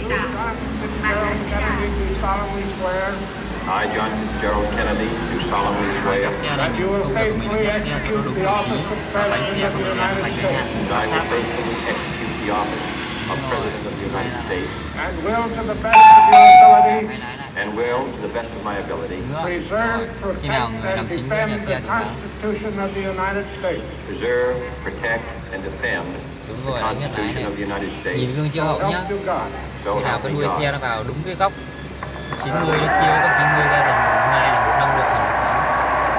I, John Fitzgerald Kennedy, do solemnly swear Xe này mình công việc của mình là ghép xe cho nó đúng vị trí và bánh xe không được ghép bánh cái hạn that I áp sát. will faithfully execute the office of President of the United States and will to the best of your ability Hãy lái lại. and will, to the best of my ability, Nữa. preserve, Khi nào protect, người làm and chính đưa nhà defend xe the từ tháng. Constitution of the United States. preserve, protect, and defend Đúng the rồi, đánh hết lái Constitution này. of the United Nhìn States. gương chiếu hậu nhá. Help to God. So Khi nào help cái me đuôi xe God. nó vào đúng cái góc 90 nó chia góc 90 ra thành 2 là 150 độ hình tháng.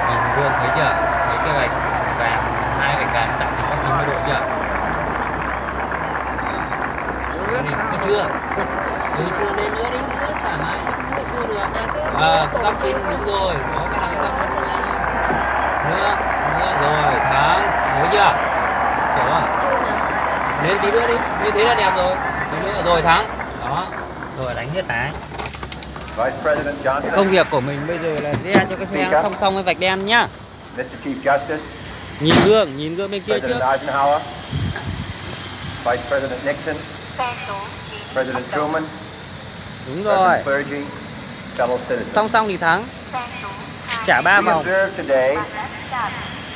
Nhìn gương thấy chưa? Thấy cái vạch vàng, hai vạch vàng tạo thành góc 90 độ chưa? Thấy chưa? Chưa lên nữa đi, nữa thoải mái đi, nữa chưa được. Góc trên đúng rồi, có cái này góc 90. Nữa rồi, tháng, nhớ chưa? Hiểu không? Lên tí nữa đi, như thế là đẹp rồi. Tí nữa rồi thắng. Đó. Rồi đánh hết lái. Vice President Johnson, Công việc của mình bây giờ là re cho cái xe nó song song với vạch đen nhá. Mr. Chief Justice, Nhìn gương bên kia President trước. Eisenhower, Vice President Nixon, President Truman, Đúng rồi. President clergy, fellow citizens. Song song thì thắng. Trả 3 We vòng. observe today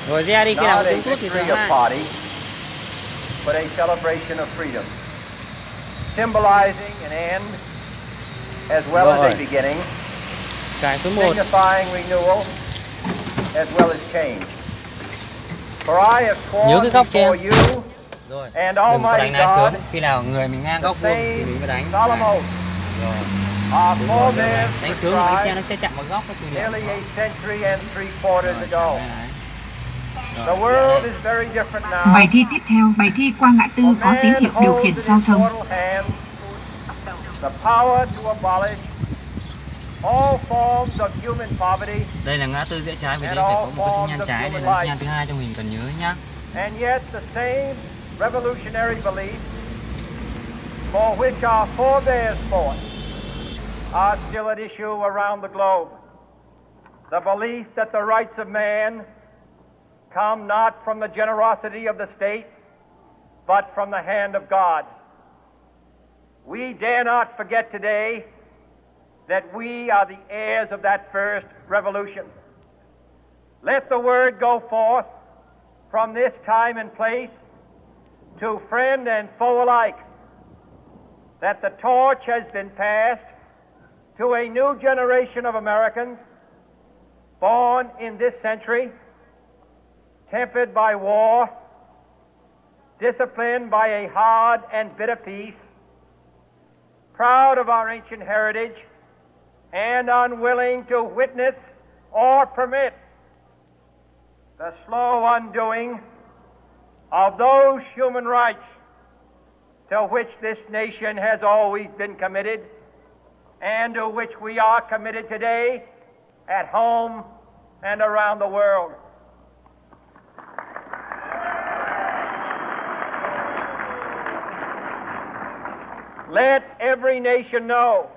Rồi re đi, khi nào not a tiếng thuốc thì victory thắng of lại. party, but a celebration of freedom, symbolizing an end as well as a Rồi. beginning, Cái số 1. signifying renewal as well as change. For I have Nhớ sworn cái góc cho before em. you Rồi. and Đừng có Almighty đánh lái sớm. God Khi nào người mình ngang góc the vuông thì same mình mới đánh. solemn oath Rồi. our Đúng rồi, forebears đánh sướng thì bánh xe nó prescribed sẽ chạm vào góc nó trừ điểm. nearly a century and 3/4 Rồi, ago. chạm lái. The Rồi, world đây. is very different now. Bài thi tiếp theo, bài thi qua ngã tư For có tín man hiệu điều holds khiển in giao his thông. mortal hand the power to abolish all forms of human poverty, Đây là ngã tư rẽ trái, vì đây phải có một cái sinh nhan trái, nên là sinh nhan thứ hai trong mình cần nhớ nhá. and yet the same revolutionary beliefs for which our forebears fought are still at issue around the globe. The belief that the rights of man come not from the generosity of the state, but from the hand of God. We dare not forget today that we are the heirs of that first revolution. Let the word go forth from this time and place to friend and foe alike that the torch has been passed to a new generation of Americans born in this century, tempered by war, disciplined by a hard and bitter peace, proud of our ancient heritage, and unwilling to witness or permit the slow undoing of those human rights to which this nation has always been committed and to which we are committed today at home and around the world. Let every nation know,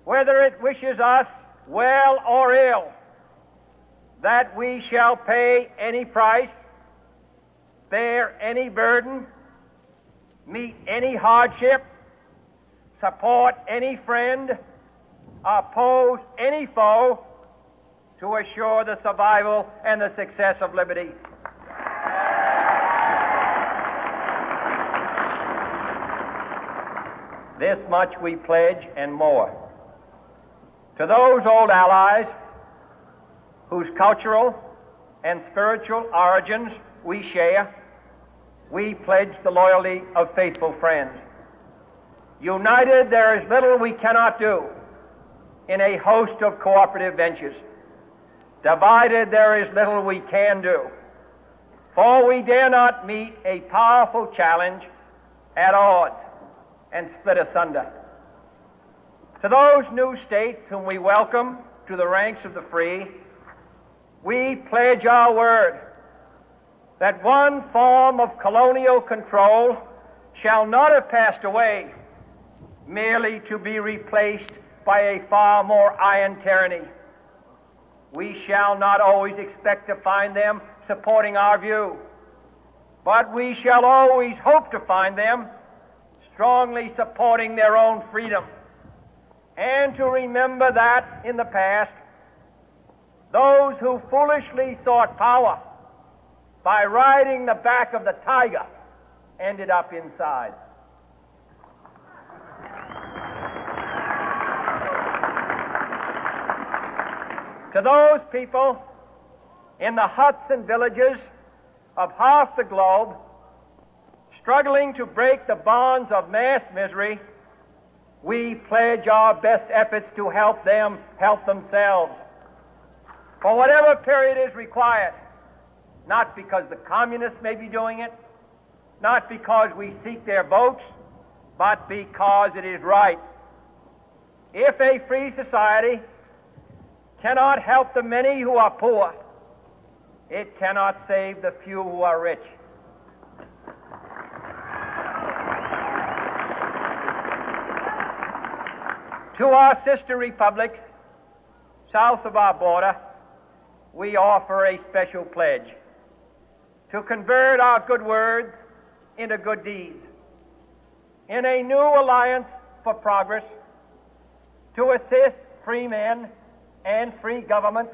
whether it wishes us well or ill, that we shall pay any price, bear any burden, meet any hardship, support any friend, oppose any foe to assure the survival and the success of liberty. This much we pledge and more. To those old allies whose cultural and spiritual origins we share, we pledge the loyalty of faithful friends. United, there is little we cannot do in a host of cooperative ventures. Divided, there is little we can do, for we dare not meet a powerful challenge at odds and split asunder. To those new states whom we welcome to the ranks of the free, we pledge our word that one form of colonial control shall not have passed away, merely to be replaced by a far more iron tyranny. We shall not always expect to find them supporting our view, but we shall always hope to find them strongly supporting their own freedom, and to remember that in the past, those who foolishly sought power by riding the back of the tiger ended up inside. To those people in the huts and villages of half the globe struggling to break the bonds of mass misery, we pledge our best efforts to help them help themselves for whatever period is required, not because the communists may be doing it, not because we seek their votes, but because it is right. If a free society cannot help the many who are poor, it cannot save the few who are rich. To our sister republics south of our border, we offer a special pledge to convert our good words into good deeds, in a new alliance for progress, to assist free men and free governments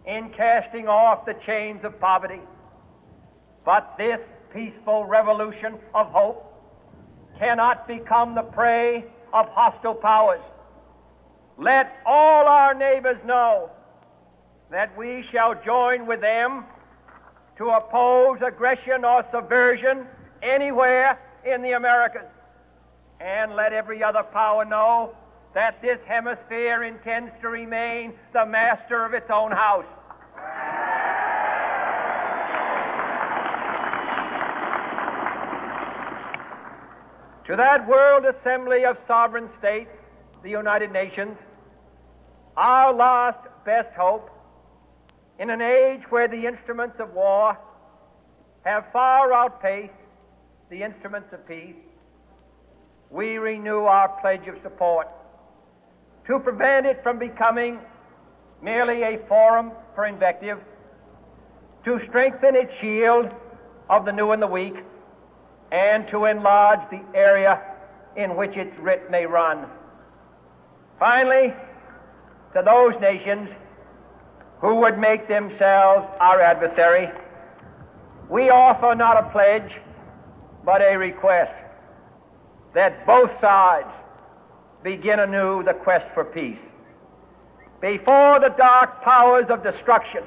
in casting off the chains of poverty. But this peaceful revolution of hope cannot become the prey of hostile powers. Let all our neighbors know that we shall join with them to oppose aggression or subversion anywhere in the Americas. And let every other power know that this hemisphere intends to remain the master of its own house. To that World Assembly of Sovereign States, the United Nations, our last best hope, in an age where the instruments of war have far outpaced the instruments of peace, we renew our pledge of support to prevent it from becoming merely a forum for invective, to strengthen its shield of the new and the weak, and to enlarge the area in which its writ may run. Finally, to those nations who would make themselves our adversary, we offer not a pledge, but a request that both sides begin anew the quest for peace. Before the dark powers of destruction,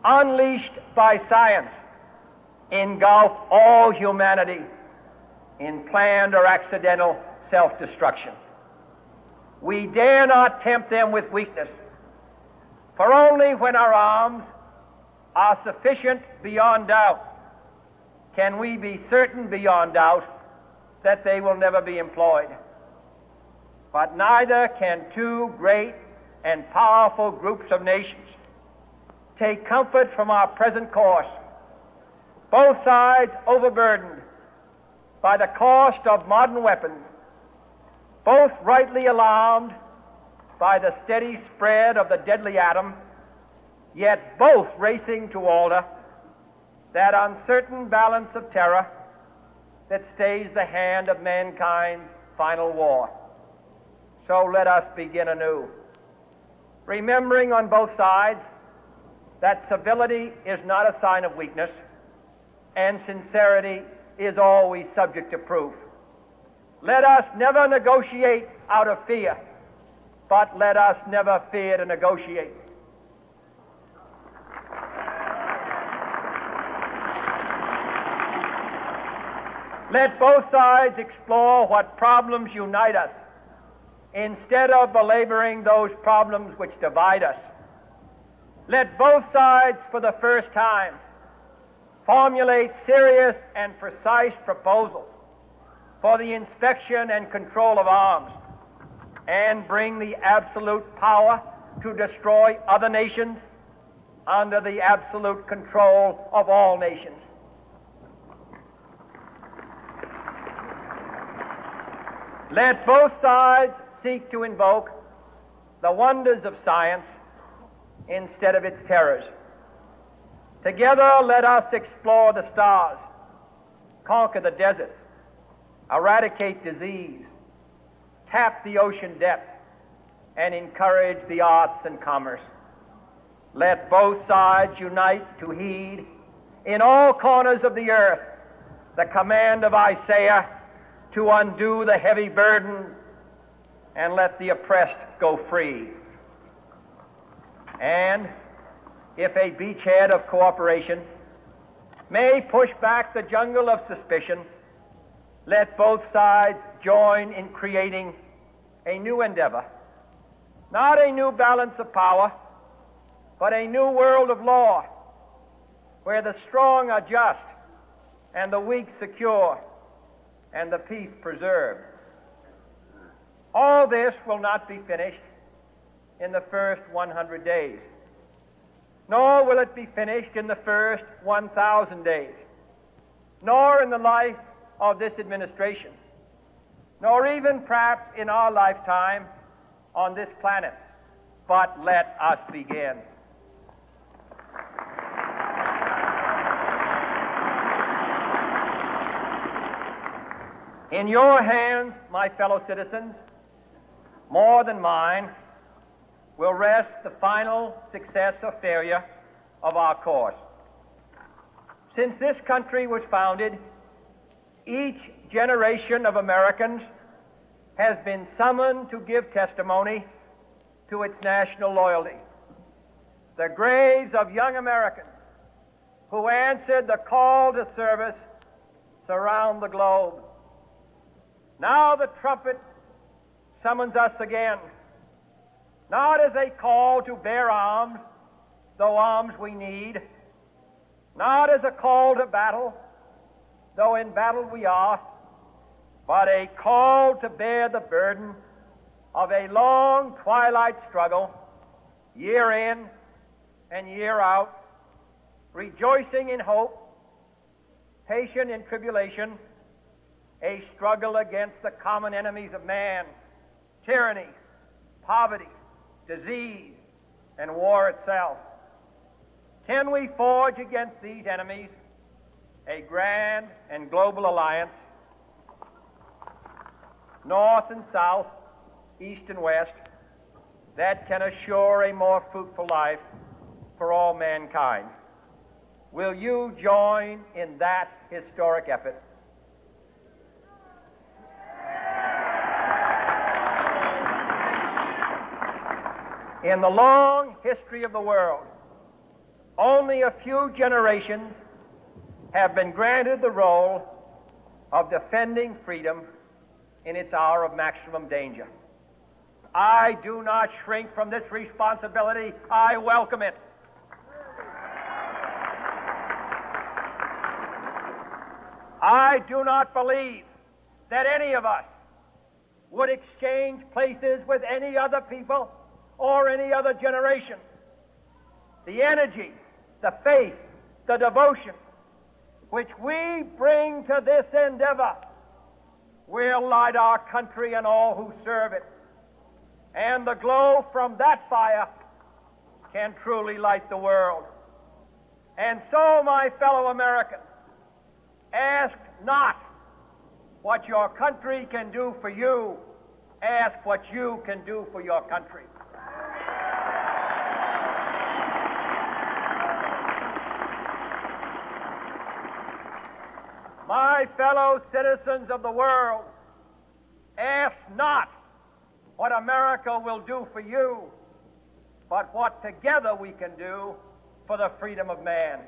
unleashed by science, engulf all humanity in planned or accidental self-destruction, we dare not tempt them with weakness, for only when our arms are sufficient beyond doubt can we be certain beyond doubt that they will never be employed. But neither can two great and powerful groups of nations take comfort from our present course, both sides overburdened by the cost of modern weapons, both rightly alarmed by the steady spread of the deadly atom, yet both racing to alter that uncertain balance of terror that stays the hand of mankind's final war. So let us begin anew, remembering on both sides that civility is not a sign of weakness, and sincerity is always subject to proof. Let us never negotiate out of fear, but let us never fear to negotiate. Let both sides explore what problems unite us, instead of belaboring those problems which divide us. Let both sides, for the first time, formulate serious and precise proposals for the inspection and control of arms, and bring the absolute power to destroy other nations under the absolute control of all nations. Let both sides seek to invoke the wonders of science instead of its terrors. Together let us explore the stars, conquer the deserts, eradicate disease, tap the ocean depth, and encourage the arts and commerce. Let both sides unite to heed in all corners of the earth the command of Isaiah to undo the heavy burden and let the oppressed go free. And if a beachhead of cooperation may push back the jungle of suspicion, let both sides join in creating a new endeavor, not a new balance of power, but a new world of law, where the strong are just and the weak secure and the peace preserved. All this will not be finished in the first 100 days, nor will it be finished in the first 1,000 days, nor in the life of this administration, nor even perhaps in our lifetime on this planet. But let us begin. In your hands, my fellow citizens, more than mine, will rest the final success or failure of our course. Since this country was founded, each generation of Americans has been summoned to give testimony to its national loyalty. The graves of young Americans who answered the call to service surround the globe. Now the trumpet summons us again, not as a call to bear arms, though arms we need, not as a call to battle, though in battle we are, but a call to bear the burden of a long twilight struggle, year in and year out, rejoicing in hope, patient in tribulation, a struggle against the common enemies of man, tyranny, poverty, disease, and war itself. Can we forge against these enemies a grand and global alliance, north and south, east and west, that can assure a more fruitful life for all mankind? Will you join in that historic effort? In the long history of the world, only a few generations have been granted the role of defending freedom in its hour of maximum danger. I do not shrink from this responsibility. I welcome it. I do not believe that any of us would exchange places with any other people or any other generation. The energy, the faith, the devotion which we bring to this endeavor will light our country and all who serve it. And the glow from that fire can truly light the world. And so, my fellow Americans, ask not what your country can do for you, ask what you can do for your country. My fellow citizens of the world, ask not what America will do for you, but what together we can do for the freedom of man.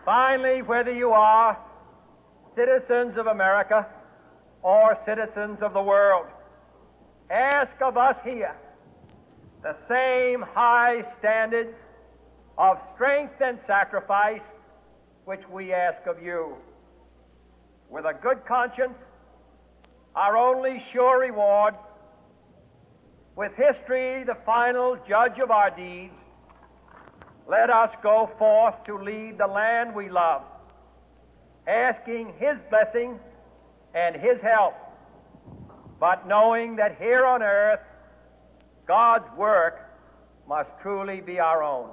Finally, whether you are citizens of America or citizens of the world, ask of us here the same high standards of strength and sacrifice which we ask of you. With a good conscience, our only sure reward, with history the final judge of our deeds, let us go forth to lead the land we love, asking His blessing and His help, but knowing that here on earth God's work must truly be our own.